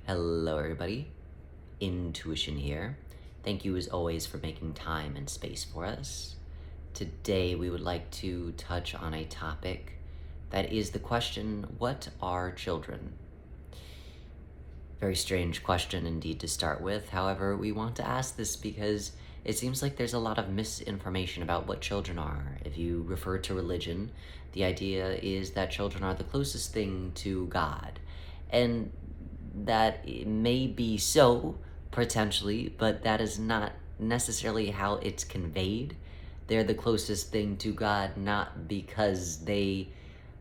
Hello, everybody. Intuition here. Thank you, as always, for making time and space for us. Today, we would like to touch on a topic that is the question, what are children? Very strange question indeed to start with. However, we want to ask this because it seems like there's a lot of misinformation about what children are. If you refer to religion, the idea is that children are the closest thing to God. And that it may be so, potentially, but that is not necessarily how it's conveyed. They're the closest thing to God, not because they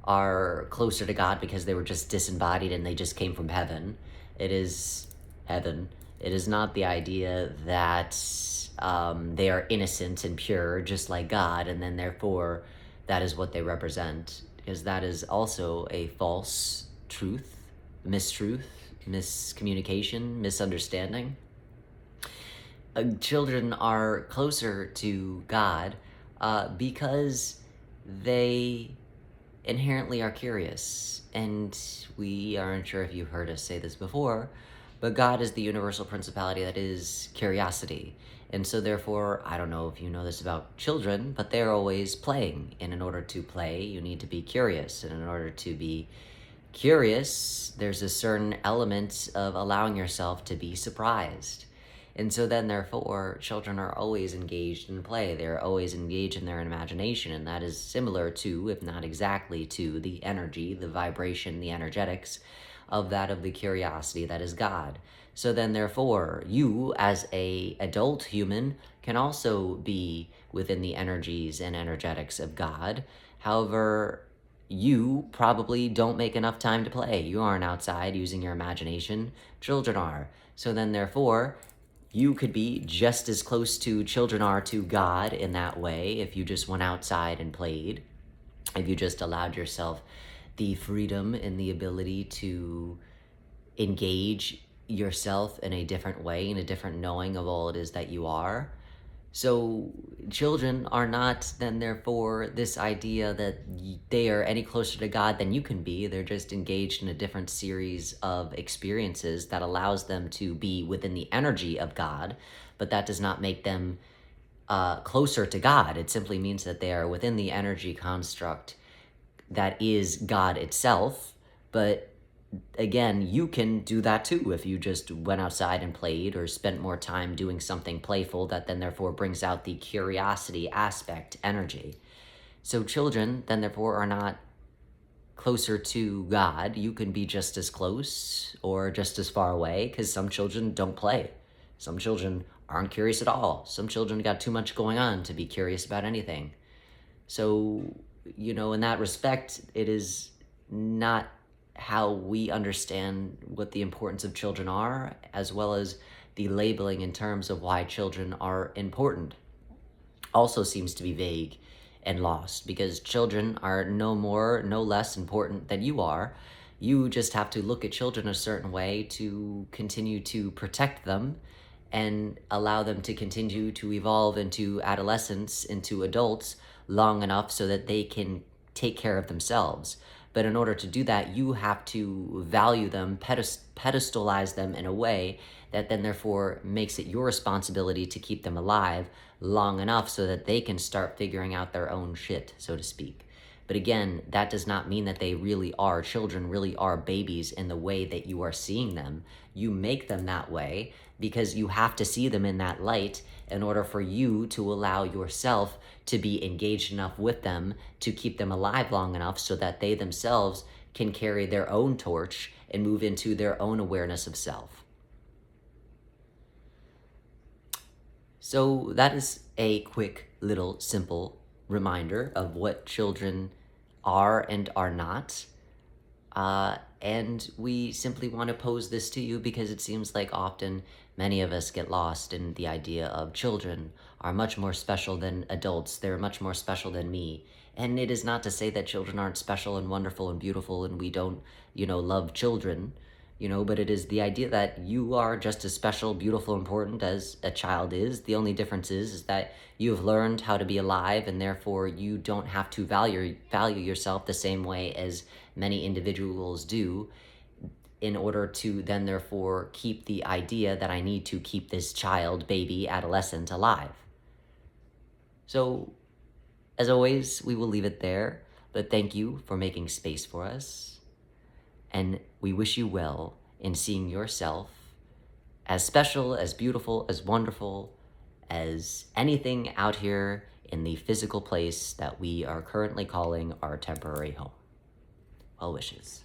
are closer to God because they were just disembodied and they just came from heaven. It is heaven. It is not the idea that they are innocent and pure, just like God, and then therefore that is what they represent, because that is also a false truth, mistruth, miscommunication, misunderstanding. Children are closer to God because they inherently are curious. And we aren't sure if you've heard us say this before, but God is the universal principality that is curiosity. And so therefore, I don't know if you know this about children, but they're always playing. And in order to play, you need to be curious. And in order to be curious, there's a certain element of allowing yourself to be surprised. And so then, therefore, children are always engaged in play. They're always engaged in their imagination, and that is similar to, if not exactly to, the energy, the vibration, the energetics of that of the curiosity that is God. So then, therefore, you, as a adult human, can also be within the energies and energetics of God. However, you probably don't make enough time to play. You aren't outside using your imagination. Children are. So then, therefore, you could be just as close to children are to God in that way if you just went outside and played, if you just allowed yourself the freedom and the ability to engage yourself in a different way, in a different knowing of all it is that you are. So children are not then therefore this idea that they are any closer to God than you can be. They're just engaged in a different series of experiences that allows them to be within the energy of God, but that does not make them closer to God. It simply means that they are within the energy construct that is God itself. But again, you can do that too if you just went outside and played or spent more time doing something playful that then therefore brings out the curiosity aspect energy. So children then therefore are not closer to God. You can be just as close or just as far away, because some children don't play. Some children aren't curious at all. Some children got too much going on to be curious about anything. So, in that respect, it is not how we understand what the importance of children are, as well as the labeling in terms of why children are important, also seems to be vague and lost, because children are no more, no less important than you are. You just have to look at children a certain way to continue to protect them and allow them to continue to evolve into adolescence, into adults, long enough so that they can take care of themselves. But in order to do that, you have to value them, pedestalize them in a way that then therefore makes it your responsibility to keep them alive long enough so that they can start figuring out their own shit, so to speak. But again, that does not mean that they really are children, really are babies in the way that you are seeing them. You make them that way because you have to see them in that light in order for you to allow yourself to be engaged enough with them to keep them alive long enough so that they themselves can carry their own torch and move into their own awareness of self. So that is a quick little simple reminder of what children are and are not. And we simply want to pose this to you because it seems like often many of us get lost in the idea of children are much more special than adults. They're much more special than me. And it is not to say that children aren't special and wonderful and beautiful and we don't, love children, but it is the idea that you are just as special, beautiful, important as a child is. The only difference is that you've learned how to be alive, and therefore you don't have to value yourself the same way as many individuals do. in order to then therefore keep the idea that I need to keep this child, baby, adolescent alive. So, as always, we will leave it there, but thank you for making space for us, and we wish you well in seeing yourself as special, as beautiful, as wonderful as anything out here in the physical place that we are currently calling our temporary home. Well wishes.